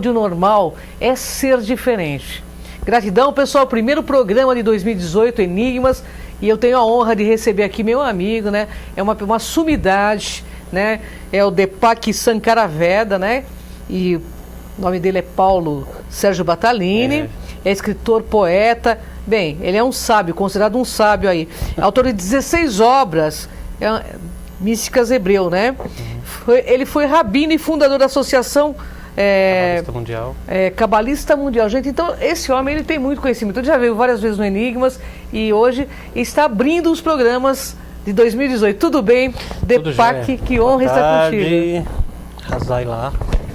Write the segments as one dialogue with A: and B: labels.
A: o normal é ser diferente. Gratidão, pessoal. Primeiro programa de 2018, Enigmas. E eu tenho a honra de receber aqui meu amigo, né? É uma sumidade, né? É o Deepak Sankaraveda, né? E o nome dele é Paulo Sérgio Batalini. É escritor, poeta. Bem, ele é um sábio, considerado um sábio aí. Autor de 16 obras místicas hebreu, né? Ele foi rabino e fundador da associação
B: Cabalista Mundial.
A: Cabalista Mundial. Gente, então esse homem ele tem muito conhecimento. Ele já veio várias vezes no Enigmas e hoje está abrindo os programas de 2018. Tudo bem, Deepak? Que honra estar contigo.
B: Razai lá.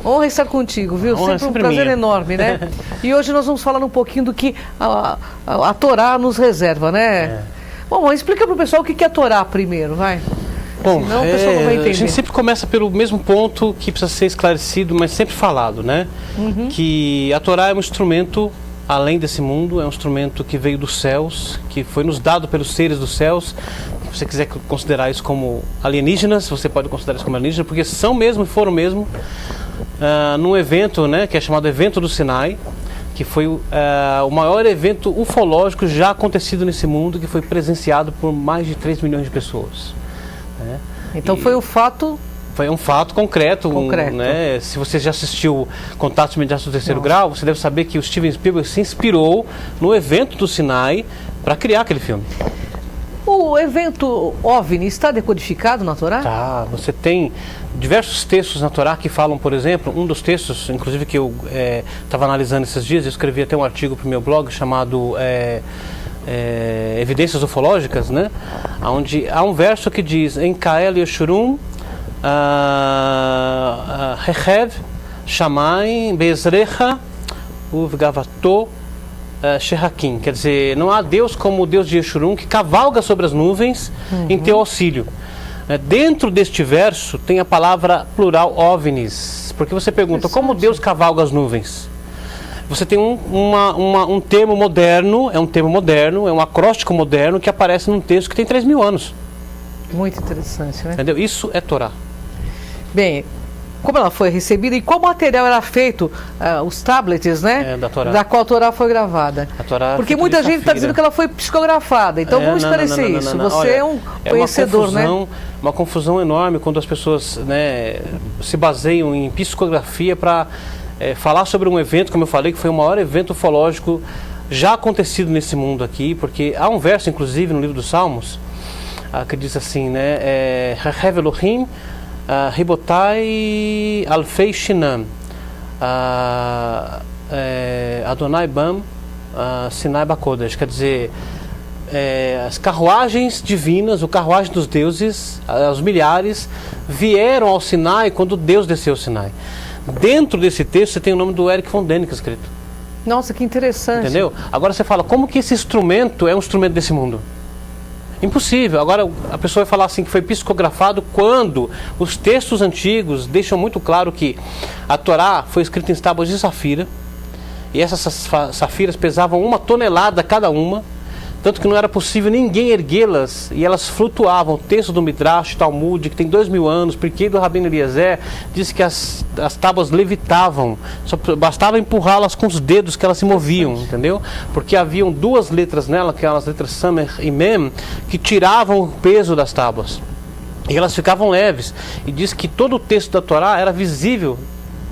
A: Honra estar contigo, viu? Sempre um prazer enorme, né? E hoje nós vamos falar um pouquinho do que a Torá nos reserva, né? Bom, explica para o pessoal o que é a Torá primeiro, vai.
B: Bom,
A: senão o pessoal não vai entender.
B: A gente sempre começa pelo mesmo ponto que precisa ser esclarecido, mas sempre falado, né? Que a Torá é um instrumento além desse mundo, é um instrumento que veio dos céus, que foi nos dado pelos seres dos céus. Se você quiser considerar isso como alienígenas, você pode considerar isso como alienígenas, porque são mesmo e foram mesmo. Num evento, né, que é chamado Evento do Sinai, que foi o maior evento ufológico já acontecido nesse mundo, que foi presenciado por mais de 3 milhões de pessoas. Né?
A: Então foi um fato...
B: Foi um fato concreto. Né? Se você já assistiu Contatos Imediatos do Terceiro Grau, você deve saber que o Steven Spielberg se inspirou no Evento do Sinai para criar aquele filme.
A: O evento OVNI está decodificado na Torá?
B: Tá, você tem diversos textos na Torá que falam, por exemplo, um dos textos, inclusive que eu estava analisando esses dias, eu escrevi até um artigo para o meu blog chamado Evidências Ufológicas, né? Onde há um verso que diz: em Kael Yeshurum Rechev Shamayim Be'ezrecha Uvgavato Shehakim, quer dizer, não há Deus como o Deus de Yeshurun, que cavalga sobre as nuvens em teu auxílio. Dentro deste verso tem a palavra plural OVNIs, porque você pergunta como Deus cavalga as nuvens. Você tem um termo moderno, é um acróstico moderno que aparece num texto que tem 3.000 anos.
A: Muito interessante, né?
B: Entendeu? Isso é Torá.
A: Bem, como ela foi recebida e qual material era feito, os tablets, né?
B: Da Torá.
A: Da qual a Torá foi gravada.
B: A Torá.
A: Porque muita gente está dizendo que ela foi psicografada, então vamos esclarecer isso. Você olha, é um conhecedor, né?
B: Uma confusão enorme quando as pessoas, né, se baseiam em psicografia para falar sobre um evento, como eu falei, que foi o maior evento ufológico já acontecido nesse mundo aqui, porque há um verso, inclusive, no livro dos Salmos, que diz assim, né? Rechev Elohim Ribotai Alfei Shinam Adonai Bam Sinai Bakodesh, quer dizer, as carruagens divinas, o carruagem dos deuses, os milhares, vieram ao Sinai quando Deus desceu ao Sinai. Dentro desse texto você tem o nome do Erich von Däniken escrito.
A: Nossa, que interessante.
B: Entendeu? Agora você fala, como que esse instrumento é um instrumento desse mundo? Impossível. Agora a pessoa vai falar assim que foi psicografado quando os textos antigos deixam muito claro que a Torá foi escrita em tábuas de safira, e essas safiras pesavam 1 tonelada cada uma, tanto que não era possível ninguém erguê-las, e elas flutuavam. O texto do Midrash Talmud, que tem 2.000 anos, porque do Rabino Eliezer, diz que as tábuas levitavam, só bastava empurrá-las com os dedos que elas se moviam, entendeu? Porque haviam 2 letras nela, que eram as letras Samer e Mem, que tiravam o peso das tábuas, e elas ficavam leves. E diz que todo o texto da Torá era visível,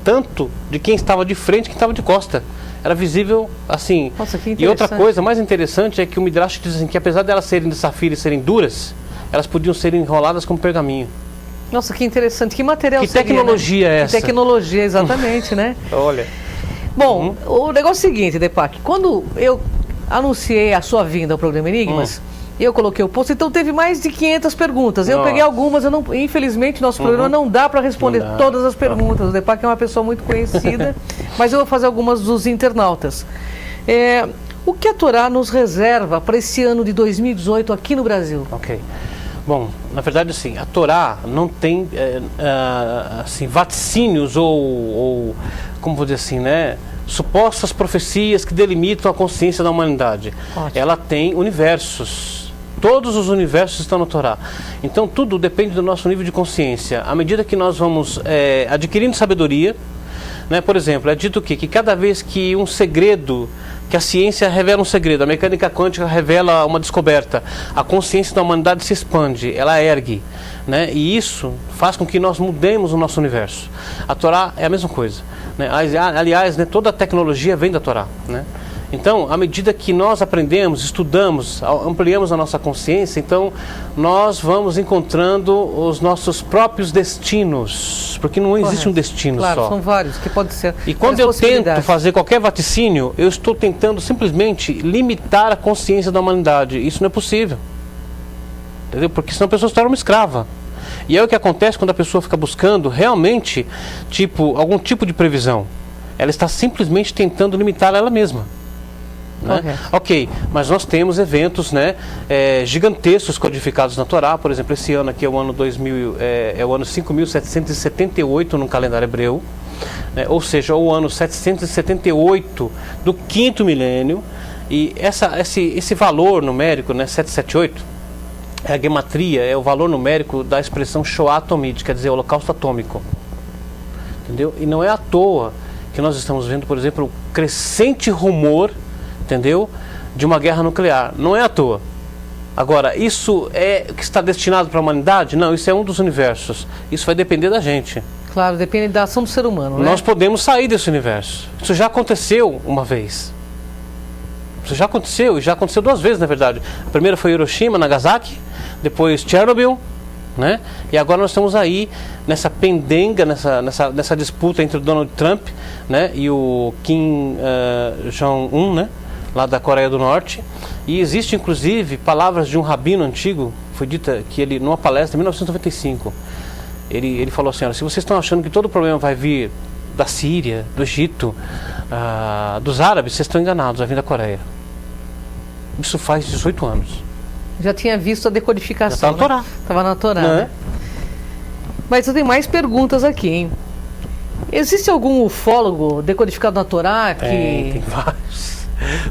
B: tanto de quem estava de frente, quem estava de costa. Era visível assim.
A: Nossa, que interessante.
B: E outra coisa mais interessante é que o Midrash diz assim, que apesar de elas serem de safira e serem duras, elas podiam ser enroladas como pergaminho.
A: Nossa, que interessante. Que material
B: que tecnologia é essa?
A: Que tecnologia, exatamente, né?
B: Olha.
A: Bom, o negócio é o seguinte, Deepak, quando eu anunciei a sua vinda ao programa Enigmas, eu coloquei o post, então teve mais de 500 perguntas. Eu peguei algumas, infelizmente nosso programa não dá para responder todas as perguntas. O Deepak é uma pessoa muito conhecida, mas eu vou fazer algumas dos internautas. O que a Torá nos reserva para esse ano de 2018 aqui no Brasil?
B: Ok. Bom, na verdade, assim, a Torá não tem assim, vaticínios ou, como vou dizer assim, né, supostas profecias que delimitam a consciência da humanidade. Ótimo. Ela tem universos. Todos os universos estão na Torá. Então tudo depende do nosso nível de consciência. À medida que nós vamos adquirindo sabedoria, né? Por exemplo, é dito que cada vez que um segredo, que a ciência revela um segredo, a mecânica quântica revela uma descoberta, a consciência da humanidade se expande, ela ergue, né? E isso faz com que nós mudemos o nosso universo. A Torá é a mesma coisa, né? Aliás, né, toda a tecnologia vem da Torá, né? Então, à medida que nós aprendemos, estudamos, ampliamos a nossa consciência, então nós vamos encontrando os nossos próprios destinos, porque não existe um destino
A: só.
B: Claro,
A: são vários, que pode ser.
B: E quando eu tento fazer qualquer vaticínio, eu estou tentando simplesmente limitar a consciência da humanidade. Isso não é possível. Entendeu? Porque senão a pessoa se torna uma escrava. E é o que acontece quando a pessoa fica buscando realmente algum tipo de previsão. Ela está simplesmente tentando limitar ela mesma. Né? Ok, mas nós temos eventos, né, gigantescos codificados na Torá. Por exemplo, esse ano aqui é o ano 2000, é o ano 5778 no calendário hebreu, né? Ou seja, o ano 778 do 5º milênio. E esse valor numérico, né, 778, é a gematria, é o valor numérico da expressão Shoah Atomid, quer dizer, holocausto atômico. Entendeu? E não é à toa que nós estamos vendo, por exemplo, o crescente rumor, entendeu, de uma guerra nuclear. Não é à toa. Agora, isso é que está destinado para a humanidade? Não, isso é um dos universos. Isso vai depender da gente.
A: Claro, depende da ação do ser humano, né?
B: Nós podemos sair desse universo. Isso já aconteceu uma vez. Isso já aconteceu, e já aconteceu 2 vezes, na verdade. A primeira foi Hiroshima, Nagasaki, depois Chernobyl, né? E agora nós estamos aí nessa pendenga, nessa disputa entre o Donald Trump, né, e o Kim Jong-un, né, lá da Coreia do Norte. E existe inclusive palavras de um rabino antigo, foi dita que ele, numa palestra em 1995, ele falou assim: olha, se vocês estão achando que todo o problema vai vir da Síria, do Egito, dos árabes, vocês estão enganados, vai vir da Coreia. Isso faz 18 anos.
A: Já tinha visto a decodificação.
B: Já estava na Torá.
A: Estava na Torá,
B: não
A: né?
B: É?
A: Mas eu tenho mais perguntas aqui, hein? Existe algum ufólogo decodificado na Torá que...
B: Tem vários.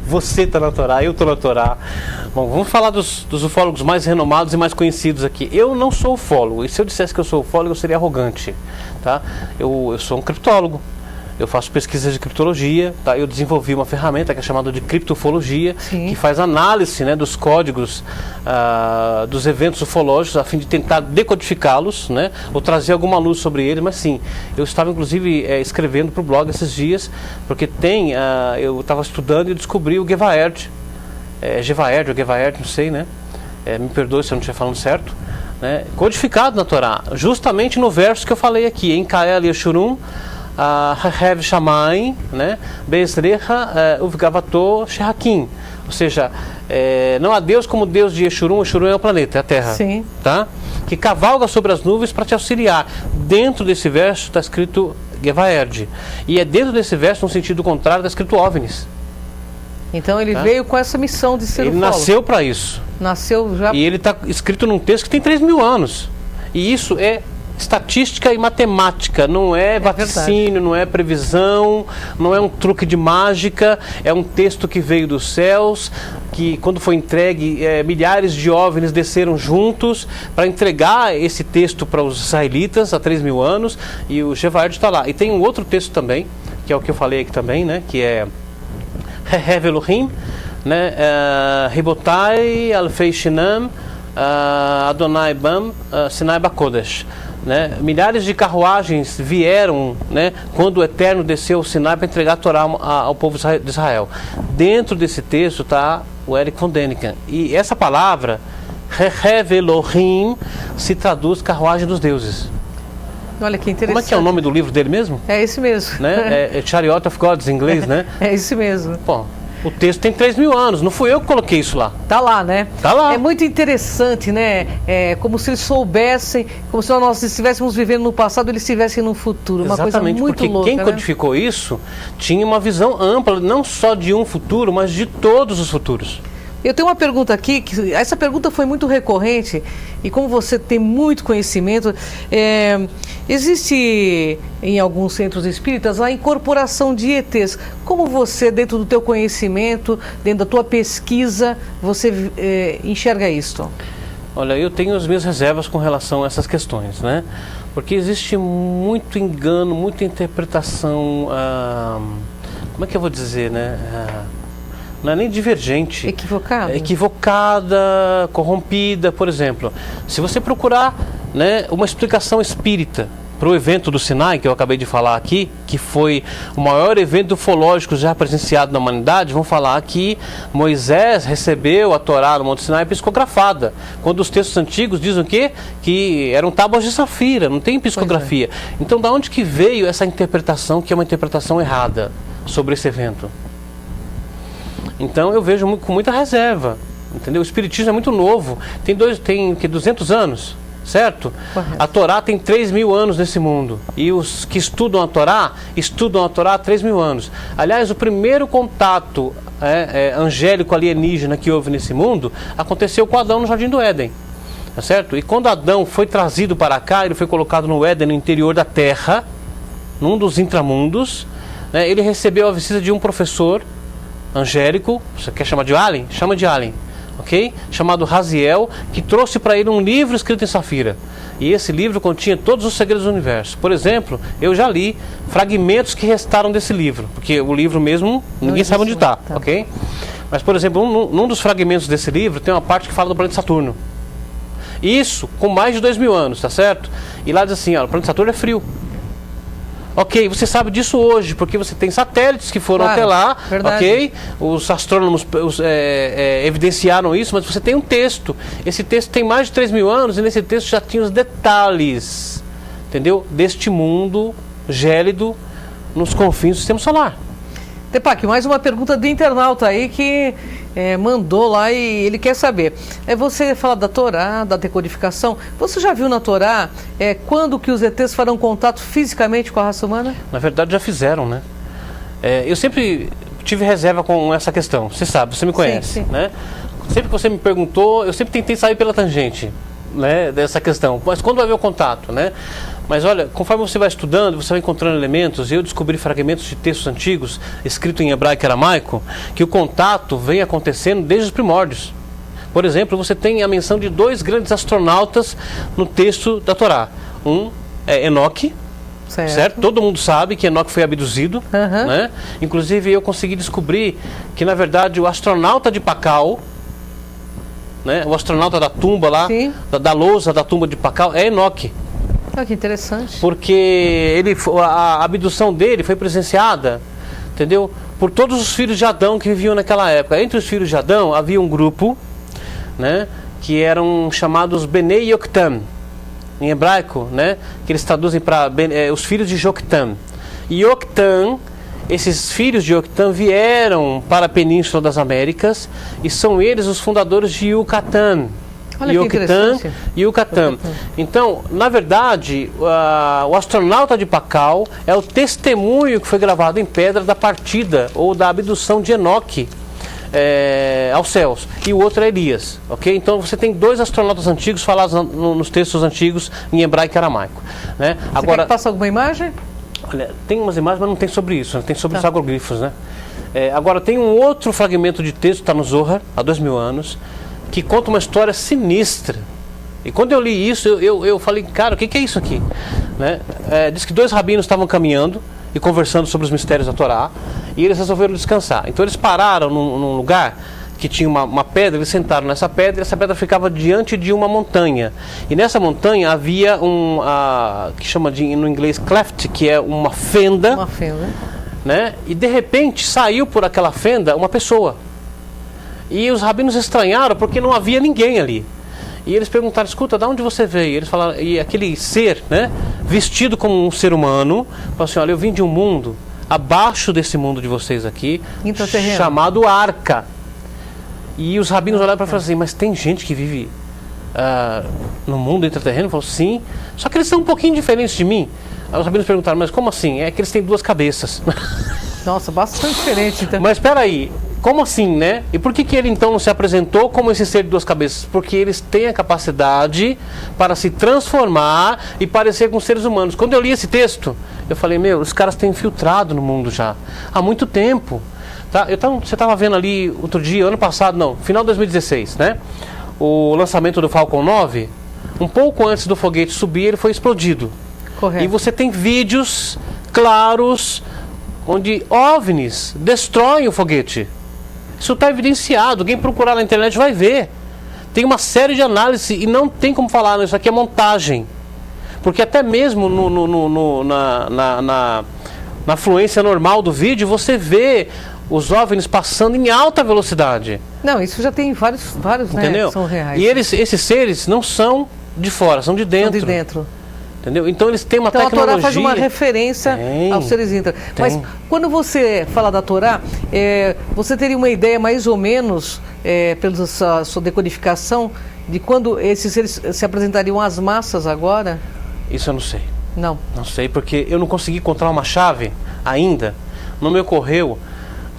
B: Você está na Torá, eu estou na Torá. Bom, vamos falar dos ufólogos mais renomados e mais conhecidos aqui. Eu não sou ufólogo, e se eu dissesse que eu sou ufólogo, eu seria arrogante, tá? Eu sou um criptólogo. Eu faço pesquisas de criptologia, tá? Eu desenvolvi uma ferramenta que é chamada de criptofologia,
A: Sim.
B: que faz análise, né, dos códigos dos eventos ufológicos, a fim de tentar decodificá-los, né, ou trazer alguma luz sobre eles. Mas sim, eu estava inclusive escrevendo para o blog esses dias, porque eu estava estudando e descobri o Gevaert, Gevaert ou Gevaert, não sei, né? Me perdoe se eu não estiver falando certo, né? Codificado na Torá, justamente no verso que eu falei aqui, em Kael Yeshurum, Hev Shamayim, né? Be'ezrecha uvgavato shehakim. Ou seja, não há Deus como Deus de Yeshurum. Yeshurum é o planeta, é a Terra.
A: Sim.
B: Tá? Que cavalga sobre as nuvens para te auxiliar. Dentro desse verso está escrito Gevaerd. E é dentro desse verso, no sentido contrário, está escrito OVNIs.
A: Então ele veio com essa missão de ser
B: Ele
A: ufólogo.
B: nasceu para isso.
A: Nasceu já...
B: E ele está escrito num texto que tem 3.000 anos. E isso é estatística e matemática, não é vaticínio, verdade. Não é previsão, não é um truque de mágica, é um texto que veio dos céus, que quando foi entregue, milhares de OVNIs desceram juntos para entregar esse texto para os israelitas há 3.000 anos, e o Gevaerd está lá. E tem um outro texto também, que é o que eu falei aqui também, né, que é Hehev Elohim, né, Ribotai Alfei Shinam Adonai Bam Sinai Bakodesh. Né? Milhares de carruagens vieram, né, quando o Eterno desceu ao Sinai para entregar a Torá ao povo de Israel. Dentro desse texto está o Eric von Däniken. E essa palavra, Hehev Elohim, se traduz carruagem dos deuses.
A: Olha que interessante.
B: Como é que é o nome do livro dele mesmo?
A: É esse mesmo.
B: Né? É Chariot of Gods em inglês, né?
A: É esse mesmo.
B: Bom, o texto tem 3.000 anos, não fui eu que coloquei isso lá.
A: Tá lá, né?
B: Tá lá.
A: É muito interessante, né? É como se eles soubessem, como se nós estivéssemos vivendo no passado, eles estivessem no futuro. Uma
B: Exatamente,
A: coisa muito
B: porque
A: louca,
B: quem codificou isso tinha uma visão ampla, não só de um futuro, mas de todos os futuros.
A: Eu tenho uma pergunta aqui, que essa pergunta foi muito recorrente, e como você tem muito conhecimento, existe em alguns centros espíritas a incorporação de ETs. Como você, dentro do teu conhecimento, dentro da tua pesquisa, você enxerga isto?
B: Olha, eu tenho as minhas reservas com relação a essas questões, né? Porque existe muito engano, muita interpretação, como é que eu vou dizer, né? Não é nem divergente.
A: Equivocada.
B: Equivocada, corrompida, por exemplo. Se você procurar, né, uma explicação espírita para o evento do Sinai, que eu acabei de falar aqui, que foi o maior evento ufológico já presenciado na humanidade, vão falar que Moisés recebeu a Torá no Monte Sinai psicografada, quando os textos antigos dizem o quê? Que eram tábuas de safira, não tem psicografia. Então, da onde que veio essa interpretação, que é uma interpretação errada sobre esse evento? Então, eu vejo com muita reserva, entendeu? O Espiritismo é muito novo, tem 200 anos. Certo?
A: Correto.
B: A Torá tem 3.000 anos nesse mundo. E os que estudam a Torá há 3.000 anos. Aliás, o primeiro contato angélico alienígena que houve nesse mundo aconteceu com Adão no Jardim do Éden. Tá certo? E quando Adão foi trazido para cá, ele foi colocado no Éden, no interior da Terra, num dos intramundos, né, ele recebeu a visita de um professor angélico. Você quer chamar de Alien? Chama de Alien. Okay? Chamado Raziel, que trouxe para ele um livro escrito em safira. E esse livro continha todos os segredos do universo. Por exemplo, eu já li fragmentos que restaram desse livro, porque o livro mesmo, ninguém sabe onde está. Ok? Mas, por exemplo, num dos fragmentos desse livro tem uma parte que fala do planeta Saturno. Isso com mais de 2.000 anos, tá certo? E lá diz assim, ó, o planeta Saturno é frio. Ok, você sabe disso hoje, porque você tem satélites que foram até lá,
A: verdade.
B: Ok? Os astrônomos evidenciaram isso, mas você tem um texto. Esse texto tem mais de 3.000 anos e nesse texto já tinha os detalhes, entendeu? Deste mundo gélido nos confins do Sistema Solar.
A: Tepac, mais uma pergunta de internauta aí que mandou lá e ele quer saber. Você fala da Torá, da decodificação. Você já viu na Torá quando que os ETs farão contato fisicamente com a raça humana?
B: Na verdade já fizeram, né? Eu sempre tive reserva com essa questão. Você sabe, você me conhece,
A: sim.
B: Né? Sempre que você me perguntou, eu sempre tentei sair pela tangente, né, dessa questão. Mas quando vai haver o contato, né? Mas olha, conforme você vai estudando, você vai encontrando elementos. Eu descobri fragmentos de textos antigos, escritos em hebraico e aramaico, que o contato vem acontecendo desde os primórdios. Por exemplo, você tem a menção de 2 grandes astronautas no texto da Torá. Um é Enoque, certo? Todo mundo sabe que Enoque foi abduzido, né? Inclusive eu consegui descobrir que, na verdade, o astronauta de Pacal, né, o astronauta da tumba lá, da lousa da tumba de Pacal, é Enoque.
A: Que interessante.
B: Porque a abdução dele foi presenciada, entendeu? Por todos os filhos de Adão que viviam naquela época. Entre os filhos de Adão havia um grupo, né, que eram chamados Benei Yoktan, em hebraico, né, que eles traduzem para os filhos de Joktan. E Yoktan, esses filhos de Yoktan vieram para a Península das Américas e são eles os fundadores de Yucatán.
A: Olha que interessante.
B: Yucatán. Então, na verdade, o astronauta de Pacal é o testemunho que foi gravado em pedra da partida ou da abdução de Enoque aos céus. E o outro é Elias. Ok? Então você tem 2 astronautas antigos falados nos textos antigos em hebraico e aramaico. Né?
A: Você quer que passe alguma imagem?
B: Olha, tem umas imagens, mas não tem sobre isso. Né? Tem sobre os agroglifos. Né? Agora, tem um outro fragmento de texto, está no Zohar, há 2.000 anos, que conta uma história sinistra. E quando eu li isso, eu falei, cara, o que é isso aqui? Né? Diz que 2 rabinos estavam caminhando e conversando sobre os mistérios da Torá, e eles resolveram descansar. Então eles pararam num lugar que tinha uma pedra, eles sentaram nessa pedra, e essa pedra ficava diante de uma montanha. E nessa montanha havia que chama no inglês cleft, que é uma fenda.
A: Uma fenda.
B: Né? E de repente saiu por aquela fenda uma pessoa. E os rabinos estranharam porque não havia ninguém ali. E eles perguntaram, escuta, de onde você veio? Eles falaram, e aquele ser, né, vestido como um ser humano, falou assim, olha, eu vim de um mundo abaixo desse mundo de vocês aqui, chamado Arca. E os rabinos olharam para falar assim, mas tem gente que vive no mundo intraterreno? Falou, sim, só que eles são um pouquinho diferentes de mim. Aí os rabinos perguntaram, mas como assim? É que eles têm 2 cabeças.
A: Nossa, bastante diferente. Então.
B: Mas espera aí, como assim, né? E por que ele então não se apresentou como esse ser de 2 cabeças? Porque eles têm a capacidade para se transformar e parecer com seres humanos. Quando eu li esse texto, eu falei, os caras têm infiltrado no mundo já, há muito tempo. Tá? Então, você estava vendo ali outro dia, ano passado, não, final de 2016, né? o lançamento do Falcon 9, um pouco antes do foguete subir, ele foi explodido.
A: Correto.
B: E você tem vídeos claros onde OVNIs destroem o foguete. Isso está evidenciado. Quem procurar na internet vai ver. Tem uma série de análises e não tem como falar, isso aqui é montagem. Porque até mesmo na fluência normal do vídeo, você vê os OVNIs passando em alta velocidade.
A: Não, isso já tem vários
B: Entendeu?
A: né, que são reais.
B: E esses seres não são de fora, são de dentro.
A: São de dentro.
B: Entendeu? Então eles têm uma
A: Então
B: tecnologia...
A: a Torá faz uma referência aos seres íntegros. Mas quando você fala da Torá, você teria uma ideia mais ou menos, pela sua decodificação, de quando esses seres se apresentariam às massas agora?
B: Isso eu não sei.
A: Não.
B: Não sei, porque eu não consegui encontrar uma chave ainda. Não me ocorreu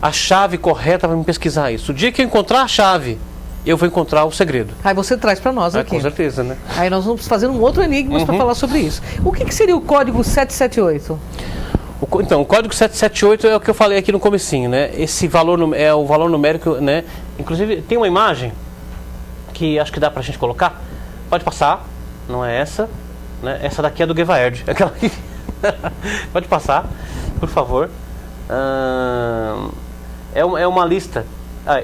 B: a chave correta para me pesquisar isso. O dia que eu encontrar a chave, eu vou encontrar o segredo.
A: Aí você traz para nós aqui.
B: Com certeza, né?
A: Aí nós vamos fazer um outro enigma para falar sobre isso. O que seria o código 778?
B: Então, o código 778 é o que eu falei aqui no comecinho, né? Esse valor é o valor numérico, né? Inclusive, tem uma imagem que acho que dá pra gente colocar. Pode passar, não é essa, né? Essa daqui é do Gevaerd. Aquela aqui. Pode passar, por favor. É uma lista.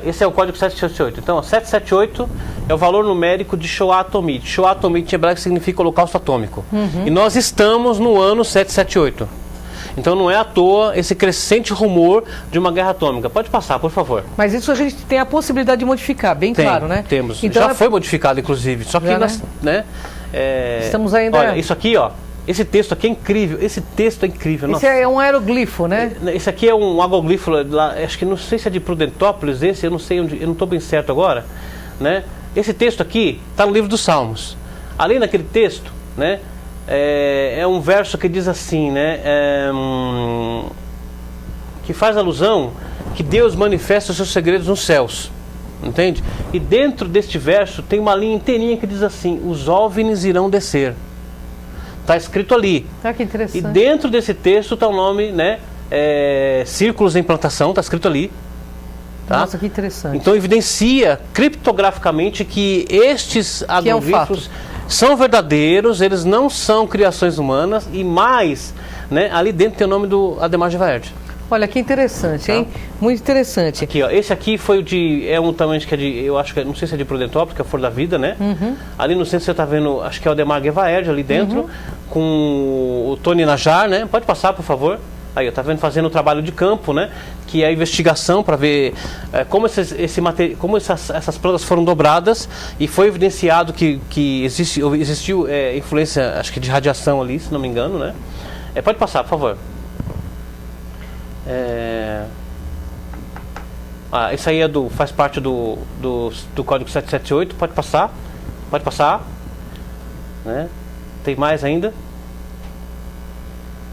B: Esse é o código 778. Então, 778 é o valor numérico de Shoat Omit. Shoat Omit em hebraico significa holocausto atômico. E nós estamos no ano 778. Então não é à toa esse crescente rumor de uma guerra atômica. Pode passar, por favor.
A: Mas isso a gente tem a possibilidade de modificar, bem claro, né?
B: Temos.
A: Então
B: já foi modificado, inclusive. Só que
A: já,
B: nós, né?
A: Estamos ainda...
B: Olha, isso aqui, ó. Esse texto aqui é incrível. Esse texto é incrível.
A: Esse é um aeroglifo, né?
B: Esse aqui é um agroglifo lá, acho que não sei se é de Prudentópolis, eu não sei onde, eu não estou bem certo agora, né? Esse texto aqui está no livro dos Salmos. Ali naquele texto, né? É um verso que diz assim, né? Que faz alusão que Deus manifesta os seus segredos nos céus. Entende? E dentro deste verso tem uma linha inteirinha que diz assim: os OVNIs irão descer. Está escrito ali.
A: Ah, que interessante.
B: E dentro desse texto está o nome, né? Círculos de implantação, está escrito ali. Tá?
A: Nossa, que interessante.
B: Então evidencia criptograficamente que estes agroglifos são verdadeiros, eles não são criações humanas, e mais, né? Ali dentro tem o nome do Ademar Gevaerd.
A: Olha, que interessante, hein? Muito interessante.
B: Aqui, ó, esse aqui foi o de... É um tamanho que é de... Eu acho que... Não sei se é de Prudentópolis, que é a Flor da Vida, né? Ali no centro você está vendo... Acho que é o Ademar Gevaerd ali dentro. Com o Tony Najar, né? Pode passar, por favor. Aí, tá vendo? Fazendo o trabalho de campo, né? Que é a investigação para ver como, como essas plantas foram dobradas. E foi evidenciado que existiu influência, acho que de radiação ali, se não me engano, né? Pode passar, por favor. Isso aí faz parte do código 778. Pode passar. Pode passar. Né? Tem mais ainda.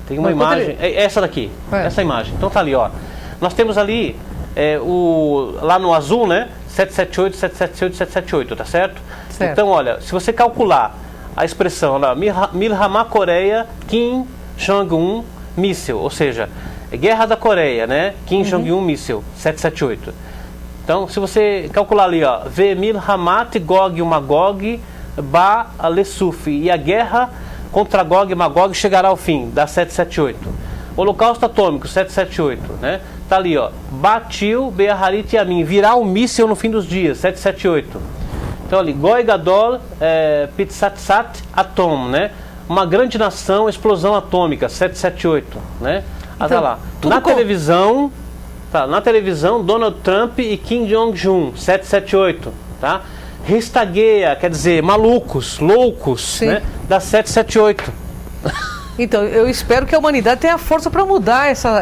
B: Tem uma imagem. Essa daqui. Essa imagem. Então tá ali, ó. Nós temos ali lá no azul, né? 778, 778, 778, tá certo? Então, olha, se você calcular a expressão lá, Milhama Coreia Kim Jong-un míssil, ou seja, Guerra da Coreia, né? Kim Jong-un míssil, 778. Então, se você calcular ali, ó, Ve Milhamat Gog Magog Ba Lesuf, e a guerra contra Gog e Magog chegará ao fim, da 778. Holocausto atômico, 778, né? Tá ali, ó, Batil Beaharit Yamin, virá um míssil no fim dos dias, 778. Então ali, Goi Gadol Pitsatsat Atom, né? Uma grande nação, explosão atômica, 778, né? Então, lá. Na televisão, Donald Trump e Kim Jong-un, 778, tá? Ristagueia, quer dizer, malucos, loucos, né? Da 778.
A: Então, eu espero que a humanidade tenha força para mudar essa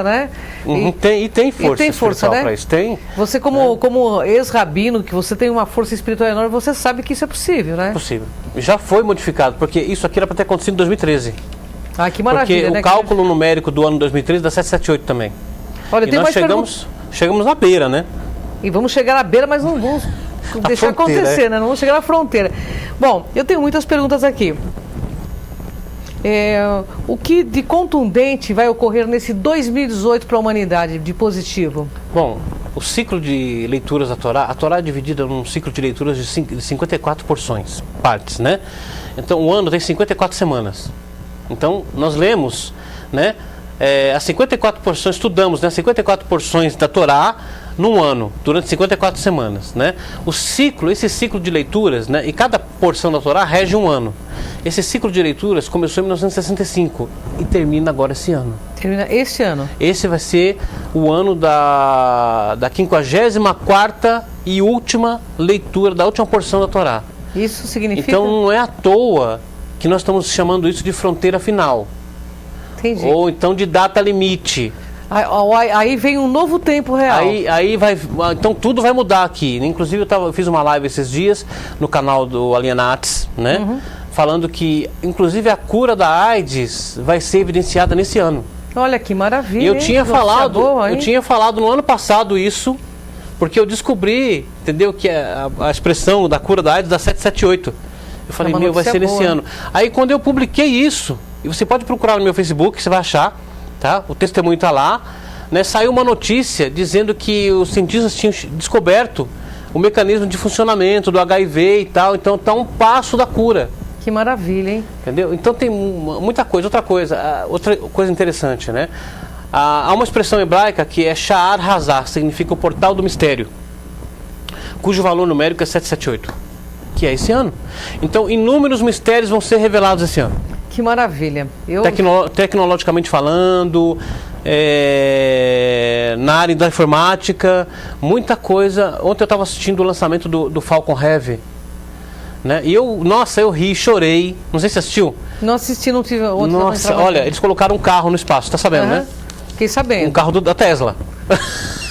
A: né?
B: Tem força,
A: né?
B: Para isso. Tem.
A: Você como ex-rabino, que você tem uma força espiritual enorme, você sabe que isso é possível, né?
B: Possível. Já foi modificado, porque isso aqui era para ter acontecido em 2013.
A: Ah, que maravilha,
B: porque
A: né?
B: O cálculo numérico do ano 2013 dá 778 também.
A: Olha,
B: e nós chegamos na beira, né?
A: E vamos chegar na beira, mas não vamos deixar acontecer, né? Não vamos chegar na fronteira. Bom, eu tenho muitas perguntas aqui. O que de contundente vai ocorrer nesse 2018 para a humanidade, de positivo?
B: Bom, o ciclo de leituras da Torá, a Torá é dividida num ciclo de leituras de 54 porções, partes, né? Então o ano tem 54 semanas. Então nós lemos, né, as 54 porções, estudamos, né, 54 porções da Torá num ano, durante 54 semanas, né? Esse ciclo de leituras, né, e cada porção da Torá rege um ano. Esse ciclo de leituras começou em 1965 e termina agora esse ano.
A: Termina esse ano?
B: Esse vai ser o ano da 54ª e última leitura, da última porção da Torá.
A: Isso significa?
B: Então não é à toa que nós estamos chamando isso de fronteira final.
A: Entendi.
B: Ou então de data limite.
A: Aí vem um novo tempo real.
B: Então tudo vai mudar aqui. Inclusive eu fiz uma live esses dias no canal do Alienates, né? Uhum. Falando que inclusive a cura da AIDS vai ser evidenciada nesse ano.
A: Olha que maravilha.
B: Eu tinha falado no ano passado isso, porque eu descobri, entendeu, que a expressão da cura da AIDS dá 778. Eu falei, vai ser nesse ano. Aí quando eu publiquei isso, e você pode procurar no meu Facebook, você vai achar, tá? O testemunho está lá, né? Saiu uma notícia dizendo que os cientistas tinham descoberto o mecanismo de funcionamento do HIV e tal, então está um passo da cura.
A: Que maravilha, hein?
B: Entendeu? Então tem muita coisa. Outra coisa interessante, né? Há uma expressão hebraica que é Sha'ar Hazar, significa o portal do mistério, cujo valor numérico é 778, que é esse ano. Então inúmeros mistérios vão ser revelados esse ano.
A: Que maravilha.
B: Tecnologicamente falando, na área da informática, muita coisa. Ontem eu estava assistindo o lançamento do Falcon Heavy, né? E eu ri, chorei. Não sei se você assistiu.
A: Não assisti, não tive outro.
B: Nossa, olha, eles colocaram um carro no espaço, tá sabendo, né?
A: Fiquei sabendo.
B: Um carro da Tesla.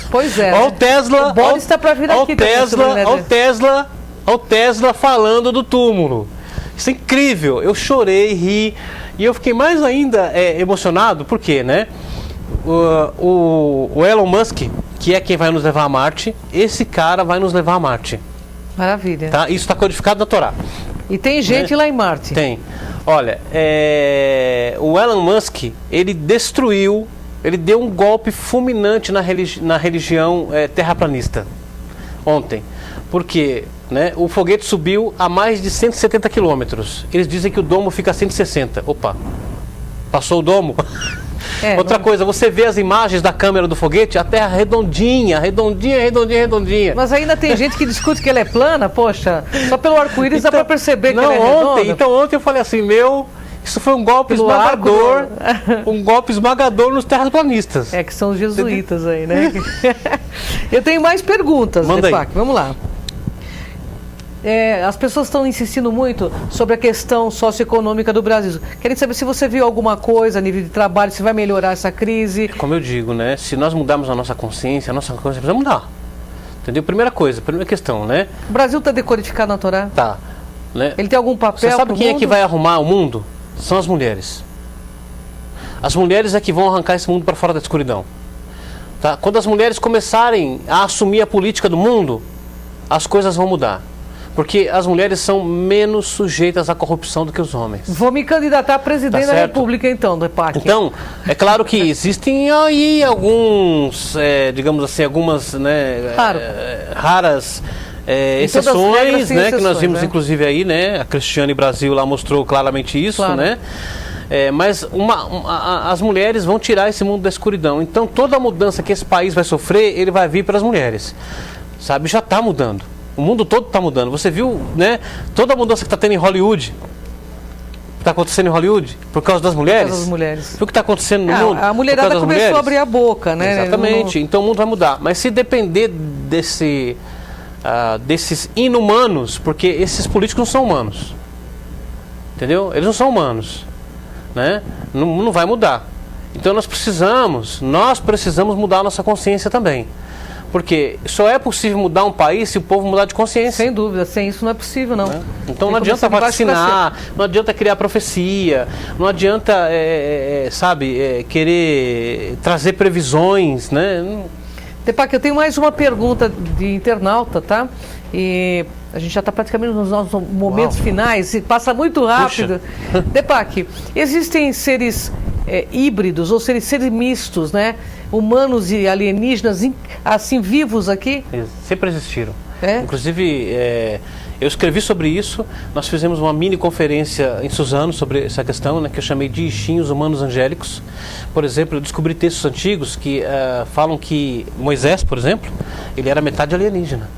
A: Pois é.
B: Olha o Tesla.
A: O Boris está para vir aqui.
B: Olha o Tesla falando do túmulo. Isso é incrível. Eu chorei, ri. E eu fiquei mais ainda emocionado, porque, né? O Elon Musk, que é quem vai nos levar a Marte, esse cara vai nos levar a Marte.
A: Maravilha.
B: Tá? Isso está codificado na Torá.
A: E tem gente, né, lá em Marte.
B: Tem. Olha, o Elon Musk, ele deu um golpe fulminante na religião terraplanista ontem. Porque, né, o foguete subiu a mais de 170 quilômetros. Eles dizem que o domo fica a 160. Opa, passou o domo. Outra coisa, você vê as imagens da câmera do foguete, a Terra redondinha.
A: Mas ainda tem gente que discute que ela é plana, poxa, só pelo arco-íris dá para perceber que ela é redonda.
B: Então ontem eu falei assim, isso foi um golpe esmagador, um golpe esmagador nos terraplanistas.
A: Que são os jesuítas aí, né? Eu tenho mais perguntas, Deepak, vamos lá. As pessoas estão insistindo muito sobre a questão socioeconômica do Brasil. Querem saber se você viu alguma coisa a nível de trabalho, se vai melhorar essa crise.
B: Como eu digo, né? Se nós mudarmos a nossa consciência precisa mudar. Entendeu? Primeira questão, né?
A: O Brasil está decodificado na Torá?
B: Tá. Né?
A: Ele tem algum papel?
B: Você sabe quem é que vai arrumar o mundo? São as mulheres. As mulheres é que vão arrancar esse mundo para fora da escuridão. Tá? Quando as mulheres começarem a assumir a política do mundo, as coisas vão mudar. Porque as mulheres são menos sujeitas à corrupção do que os homens.
A: Vou me candidatar a presidente da República, então, Deepak.
B: Então, é claro que existem aí alguns, digamos assim, algumas, né, raras exceções, né, que nós vimos, inclusive aí, né, a Cristiane Brasil lá mostrou claramente isso, né? Mas as mulheres vão tirar esse mundo da escuridão. Então, toda a mudança que esse país vai sofrer, ele vai vir para as mulheres. Sabe, já está mudando. O mundo todo está mudando. Você viu, né? Toda a mudança que está tendo em Hollywood. Está acontecendo em Hollywood por causa das mulheres.
A: Por causa das mulheres.
B: Viu o que está acontecendo no mundo?
A: A mulherada começou a abrir a boca, né?
B: Exatamente. Então o mundo vai mudar. Mas se depender desses inumanos, porque esses políticos não são humanos. Entendeu? Eles não são humanos. Né? Não vai mudar. Então nós precisamos mudar a nossa consciência também. Porque só é possível mudar um país se o povo mudar de consciência.
A: Sem dúvida, sem isso não é possível, não.
B: Então não adianta vacinar, não adianta criar profecia, não adianta, querer trazer previsões, né?
A: Depac, eu tenho mais uma pergunta de internauta, tá? E a gente já está praticamente nos nossos momentos finais e passa muito rápido. Depac, existem seres híbridos ou seres mistos, né? Humanos e alienígenas assim vivos aqui?
B: Sempre existiram. Inclusive, eu escrevi sobre isso. Nós fizemos uma mini conferência em Suzano sobre essa questão, né, que eu chamei de Ixinhos Humanos Angélicos. Por exemplo, eu descobri textos antigos que falam que Moisés, por exemplo, ele era metade alienígena,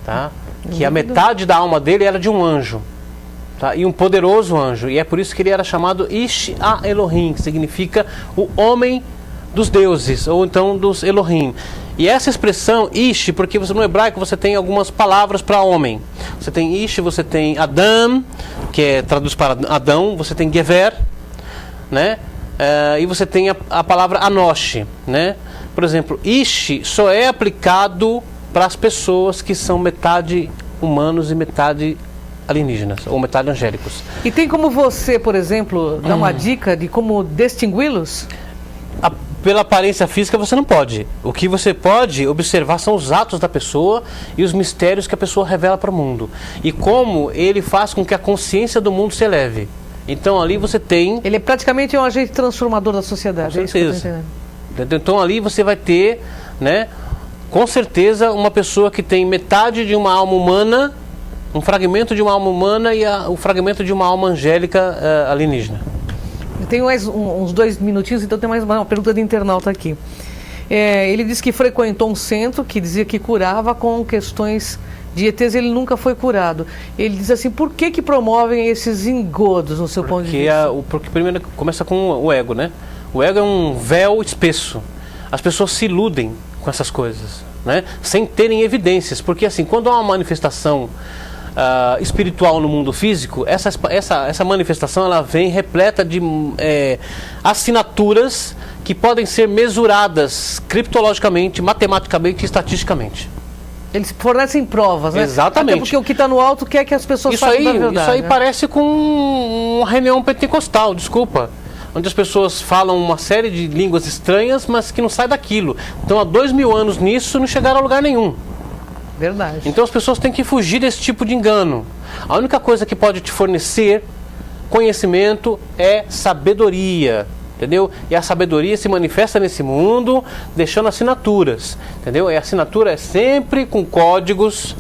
B: tá? Que a metade da alma dele era de um anjo, tá? E um poderoso anjo. E é por isso que ele era chamado Ish a Elohim, que significa o homem dos deuses, ou então dos Elohim. E essa expressão Ish, porque no hebraico você tem algumas palavras para homem. Você tem Ish, você tem Adam, que traduz para Adão, você tem Gever, né? E você tem a palavra Anosh, né? Por exemplo, Ish só é aplicado para as pessoas que são metade humanos e metade alienígenas, ou metade angélicos.
A: E tem como você, por exemplo, dar uma dica de como distingui-los?
B: Pela aparência física você não pode. O que você pode observar são os atos da pessoa e os mistérios que a pessoa revela para o mundo. E como ele faz com que a consciência do mundo se eleve. Então ali você tem...
A: Ele é praticamente um agente transformador da sociedade.
B: Com certeza. Então ali você vai ter, né, com certeza, uma pessoa que tem metade de uma alma humana, um fragmento de uma alma humana e o fragmento de uma alma angélica alienígena.
A: Eu tenho mais uns 2 minutinhos, então tem mais uma pergunta de internauta aqui. Ele disse que frequentou um centro que dizia que curava com questões de ETs, ele nunca foi curado. Ele diz assim, por que promovem esses engodos no seu ponto de vista?
B: Porque primeiro começa com o ego, né? O ego é um véu espesso. As pessoas se iludem com essas coisas, né? Sem terem evidências, porque assim, quando há uma manifestação espiritual no mundo físico, essa manifestação ela vem repleta de assinaturas que podem ser mesuradas criptologicamente, matematicamente e estatisticamente.
A: Eles fornecem provas, né?
B: Exatamente.
A: Até porque o que está no alto quer que as pessoas façam da verdade.
B: Isso aí,
A: né?
B: Parece com uma reunião pentecostal, desculpa. Onde as pessoas falam uma série de línguas estranhas, mas que não sai daquilo. Então há 2000 anos nisso não chegaram a lugar nenhum.
A: Verdade.
B: Então as pessoas têm que fugir desse tipo de engano. A única coisa que pode te fornecer conhecimento é sabedoria, entendeu? E a sabedoria se manifesta nesse mundo deixando assinaturas, entendeu? E a assinatura é sempre com códigos,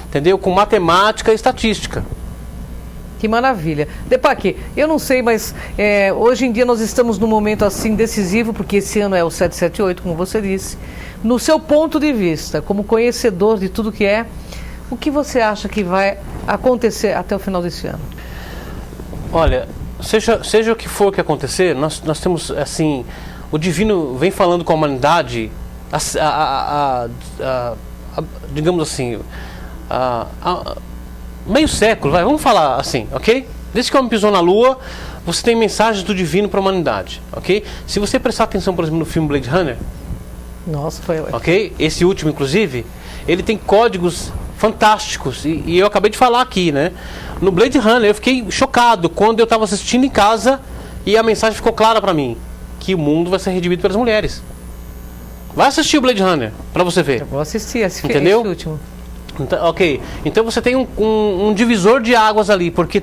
B: entendeu? Com matemática e estatística.
A: Que maravilha. Depac, eu não sei, mas hoje em dia nós estamos num momento assim decisivo, porque esse ano é o 778, como você disse. No seu ponto de vista, como conhecedor de tudo que o que você acha que vai acontecer até o final desse ano?
B: Olha, seja o que for que acontecer, nós temos, assim, o divino vem falando com a humanidade, digamos assim, meio século, vamos falar assim, ok? Desde que o homem pisou na Lua, você tem mensagens do divino para a humanidade, ok? Se você prestar atenção, por exemplo, no filme Blade Runner,
A: nossa, foi...
B: ok? Esse último, inclusive, ele tem códigos fantásticos, e eu acabei de falar aqui, né? No Blade Runner, eu fiquei chocado quando eu estava assistindo em casa e a mensagem ficou clara para mim, que o mundo vai ser redimido pelas mulheres. Vai assistir o Blade Runner, para você ver.
A: Eu vou assistir esse último.
B: Então, ok, então você tem um divisor de águas ali, porque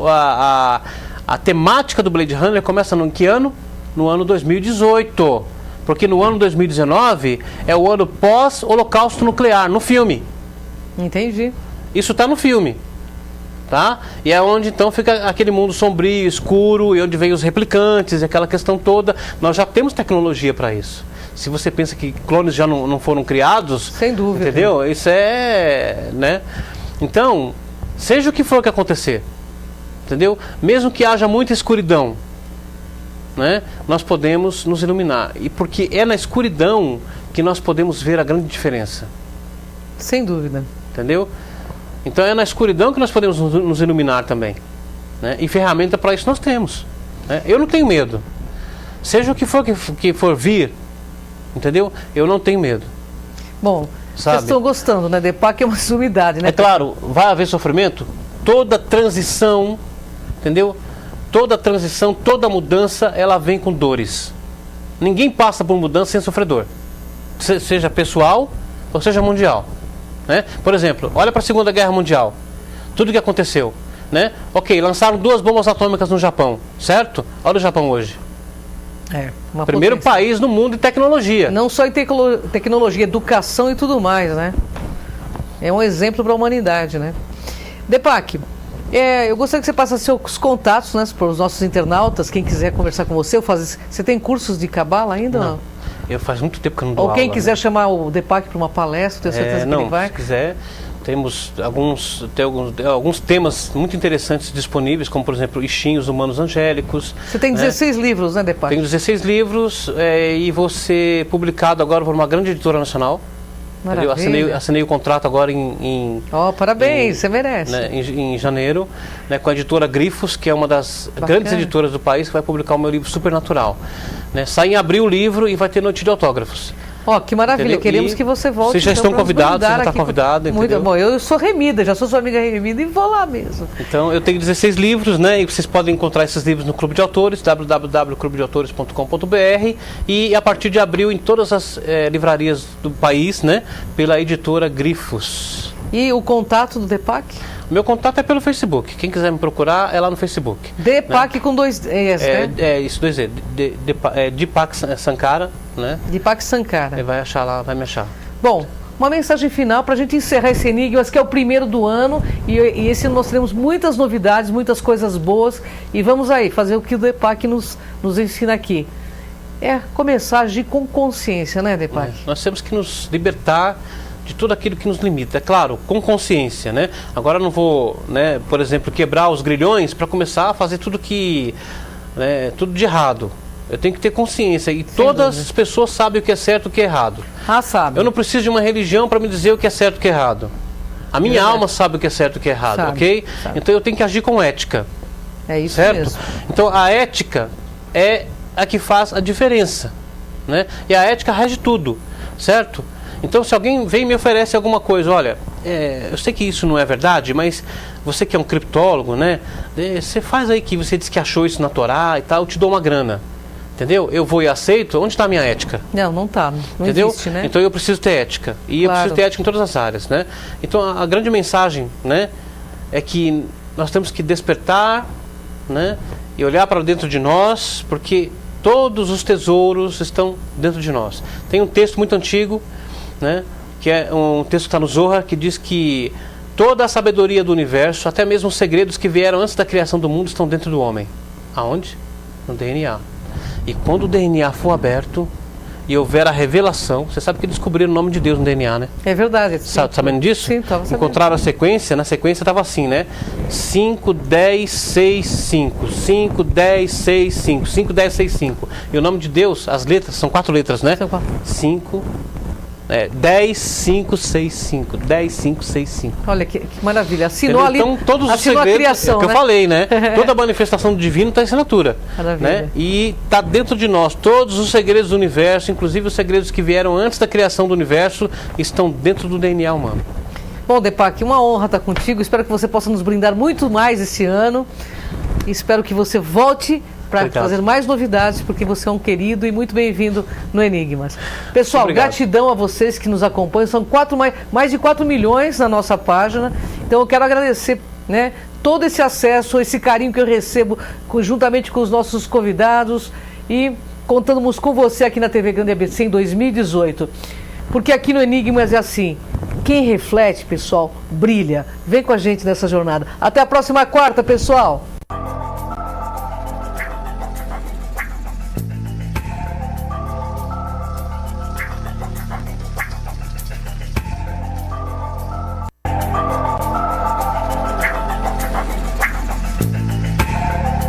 B: a temática do Blade Runner começa em que ano? No ano 2018, porque no ano 2019 é o ano pós-holocausto nuclear, no filme.
A: Entendi.
B: Isso está no filme, tá? E é onde então fica aquele mundo sombrio, escuro, e onde vem os replicantes, e aquela questão toda. Nós já temos tecnologia para isso. Se você pensa que clones já não foram criados...
A: Sem dúvida.
B: Entendeu? Isso é... né? Então, seja o que for que acontecer, entendeu? Mesmo que haja muita escuridão, né? Nós podemos nos iluminar. E porque é na escuridão que nós podemos ver a grande diferença.
A: Sem dúvida.
B: Entendeu? Então é na escuridão que nós podemos nos iluminar também, né? E ferramenta para isso nós temos, né? Eu não tenho medo. Seja o que for vir, entendeu? Eu não tenho medo.
A: Bom, vocês estão gostando, né? Depac é uma sumidade, né?
B: É claro, vai haver sofrimento. Toda transição, entendeu? Toda transição, toda mudança, ela vem com dores. Ninguém passa por mudança sem sofrer dor. seja pessoal ou seja mundial. Né? Por exemplo, olha para a Segunda Guerra Mundial. Tudo que aconteceu. Né? Ok, lançaram 2 bombas atômicas no Japão, certo? Olha o Japão hoje. Primeiro país no mundo em tecnologia.
A: Não só em tecnologia, educação e tudo mais, né? É um exemplo para a humanidade, né? Deepak, eu gostaria que você passasse seus contatos, né, para os nossos internautas, quem quiser conversar com você. Você tem cursos de cabala ainda?
B: Não. Eu faz muito tempo que eu não dou
A: aula. Ou quem
B: aula,
A: quiser chamar o Deepak para uma palestra, tenho certeza que ele vai.
B: Se quiser, temos alguns temas muito interessantes disponíveis, como por exemplo, Ixinhos Humanos Angélicos.
A: Você tem 16 livros, né, Deepak?
B: Tenho 16 livros e vou ser publicado agora por uma grande editora nacional. Eu assinei o contrato agora
A: parabéns, você merece.
B: Né, em janeiro, né, com a editora Grifos, que é uma das grandes editoras do país, que vai publicar o meu livro Supernatural. Né, sai em abril o livro e vai ter noite de autógrafos.
A: Que maravilha, entendeu? Queremos que você volte.
B: Vocês já estão convidados, você já está convidado.
A: Muito bom, eu sou Remida, já sou sua amiga Remida e vou lá mesmo.
B: Então eu tenho 16 livros, né? E vocês podem encontrar esses livros no Clube de Autores, www.clubedeautores.com.br, e a partir de abril em todas as livrarias do país, né? Pela editora Grifos.
A: E o contato do Deepak?
B: Meu contato é pelo Facebook. Quem quiser me procurar é lá no Facebook.
A: Deepak, né? Com 2 E's, né?
B: Isso, 2 E. Deepak Sankara, né?
A: Deepak Sankara.
B: Vai achar lá, vai me achar.
A: Bom, uma mensagem final para a gente encerrar esse Enigmas, que é o primeiro do ano. E esse ano nós teremos muitas novidades, muitas coisas boas. E vamos aí fazer o que o Deepak nos ensina aqui. Começar a agir com consciência, né, Deepak?
B: Nós temos que nos libertar de tudo aquilo que nos limita, é claro, com consciência, né? Agora eu não vou, né, por exemplo, quebrar os grilhões para começar a fazer tudo tudo de errado. Eu tenho que ter consciência e todas as pessoas sabem o que é certo e o que é errado.
A: Sabe.
B: Eu não preciso de uma religião para me dizer o que é certo e o que é errado. A minha alma sabe o que é certo e o que é errado, ok? Sabe. Então eu tenho que agir com ética.
A: É isso
B: certo?
A: Mesmo.
B: Então a ética é a que faz a diferença, né? E a ética rege tudo, certo? Então, se alguém vem e me oferece alguma coisa, olha, eu sei que isso não é verdade, mas você que é um criptólogo, né? Você faz aí que você disse que achou isso na Torá e tal, eu te dou uma grana. Entendeu? Eu vou e aceito, onde está a minha ética?
A: Não está, não
B: entendeu?
A: Existe, né?
B: Então eu preciso ter ética. E eu preciso ter ética em todas as áreas, né? Então a grande mensagem, né, é que nós temos que despertar, né, e olhar para dentro de nós, porque todos os tesouros estão dentro de nós. Tem um texto muito antigo, né, que é um texto que está no Zohar, que diz que toda a sabedoria do universo, até mesmo os segredos que vieram antes da criação do mundo, estão dentro do homem. Aonde? No DNA. E quando o DNA for aberto e houver a revelação, você sabe que descobriram o nome de Deus no DNA, né?
A: É verdade.
B: Sabendo disso?
A: Sim, estava sabendo.
B: Encontraram a sequência, na sequência estava assim, né? 5, 10, 6, 5. 5, 10, 6, 5. 5, 10, 6, 5. E o nome de Deus, as letras, são 4 letras, né?
A: São 4.
B: 5... 10, 5, 6, 5. 10, 5, 6, 5.
A: Olha que maravilha. Assinou ali.
B: Então, todos os segredos,
A: a criação,
B: que eu falei, né? Toda a manifestação do divino está em assinatura.
A: Maravilha.
B: Né? E está dentro de nós. Todos os segredos do universo, inclusive os segredos que vieram antes da criação do universo, estão dentro do DNA humano.
A: Bom, Deepak, uma honra estar contigo. Espero que você possa nos brindar muito mais esse ano. E espero que você volte para trazer mais novidades, porque você é um querido e muito bem-vindo no Enigmas. Pessoal, gratidão a vocês que nos acompanham. São mais de 4 milhões na nossa página. Então eu quero agradecer, né, todo esse acesso, esse carinho que eu recebo juntamente com os nossos convidados e contamos com você aqui na TV Grande ABC em 2018. Porque aqui no Enigmas é assim, quem reflete, pessoal, brilha. Vem com a gente nessa jornada. Até a próxima quarta, pessoal!